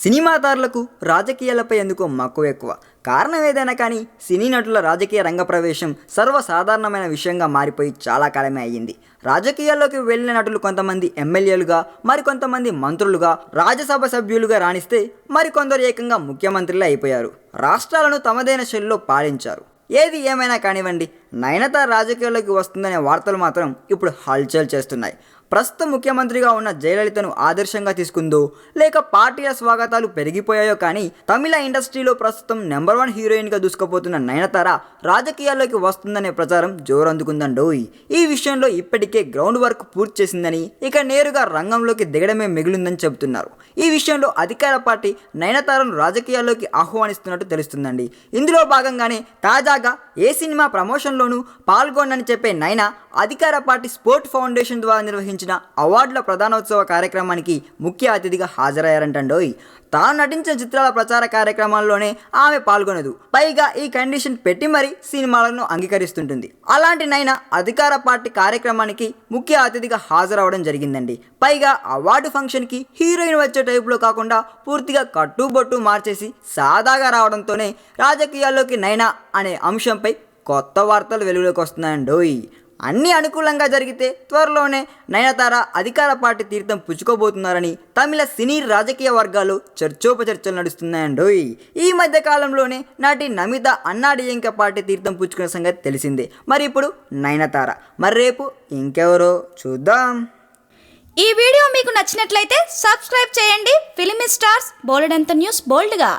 Cinema తారలకు రాజకీయాలపై ఎందుకో మక్కువ ఎక్కువ. కారణం ఏదైనా కానీ సినీ నటుల రాజకీయ రంగ ప్రవేశం సర్వసాధారణమైన విషయంగా మారిపోయి చాలా కాలమే అయ్యింది. రాజకీయాల్లోకి వెళ్ళిన నటులు కొంతమంది ఎమ్మెల్యేలుగా, మరికొంతమంది మంత్రులుగా, రాజ్యసభ సభ్యులుగా రాణిస్తే మరికొందరు ఏకంగా ముఖ్యమంత్రులే అయిపోయారు. రాష్ట్రాలను తమదైన శైలిలో పాలించారు. ఏది ఏమైనా కానివ్వండి, నయనతార రాజకీయాల్లోకి వస్తుందనే వార్తలు మాత్రం ఇప్పుడు హల్చల్ చేస్తున్నాయి. ప్రస్తుత ముఖ్యమంత్రిగా ఉన్న జయలలితను ఆదర్శంగా తీసుకుందో లేక పార్టీల స్వాగతాలు పెరిగిపోయాయో కానీ తమిళ ఇండస్ట్రీలో ప్రస్తుతం నెంబర్ 1 హీరోయిన్గా దూసుకుపోతున్న నయనతార రాజకీయాల్లోకి వస్తుందనే ప్రచారం జోరందుకుందండోయ్. ఈ విషయంలో ఇప్పటికే గ్రౌండ్ వర్క్ పూర్తి చేసిందని, ఇక నేరుగా రంగంలోకి దిగడమే మిగిలిందని చెబుతున్నారు. ఈ విషయంలో అధికార పార్టీ నయనతారను రాజకీయాల్లోకి ఆహ్వానిస్తున్నట్టు తెలుస్తుందండి. ఇందులో భాగంగానే తాజాగా ఏ సినిమా ప్రమోషన్లోనూ పాల్గొనని చెప్పే నయన అధికార పార్టీ స్పోర్ట్ ఫౌండేషన్ ద్వారా నిర్వహించిన అవార్డుల ప్రధానోత్సవ కార్యక్రమానికి ముఖ్య అతిథిగా హాజరయ్యారంటండోయ్. తాను నటించిన చిత్రాల ప్రచార కార్యక్రమాల్లోనే ఆమె పాల్గొనదు, పైగా ఈ కండిషన్ పెట్టి మరీ సినిమాలను అంగీకరిస్తుంటుంది. అలాంటి నయన అధికార పార్టీ కార్యక్రమానికి ముఖ్య అతిథిగా హాజరవడం జరిగిందండి. పైగా అవార్డు ఫంక్షన్కి హీరోయిన్ వచ్చే టైపులో కాకుండా పూర్తిగా కట్టుబొట్టు మార్చేసి సాదాగా రావడంతోనే రాజకీయాల్లోకి నయన అనే అంశంపై కొత్త వార్తలు వెలుగులోకి వస్తున్నాయండోయ్. అన్నీ అనుకూలంగా జరిగితే త్వరలోనే నయనతార అధికార పార్టీ తీర్థం పుచ్చుకోబోతున్నారని తమిళ సినీ రాజకీయ వర్గాలు చర్చోపచర్చలు నడుస్తున్నాయండోయ్. ఈ మధ్య కాలంలోనే నటి నమిత అన్నాడీఎంకే పార్టీ తీర్థం పుచ్చుకునే సంగతి తెలిసిందే. మరి ఇప్పుడు నయనతార, మరి రేపు ఇంకెవరో చూద్దాం. ఈ వీడియో మీకు నచ్చినట్లయితే సబ్స్క్రైబ్ చేయండి. ఫిలిమి స్టార్స్ బోలెడంత న్యూస్ బోల్డ్గా.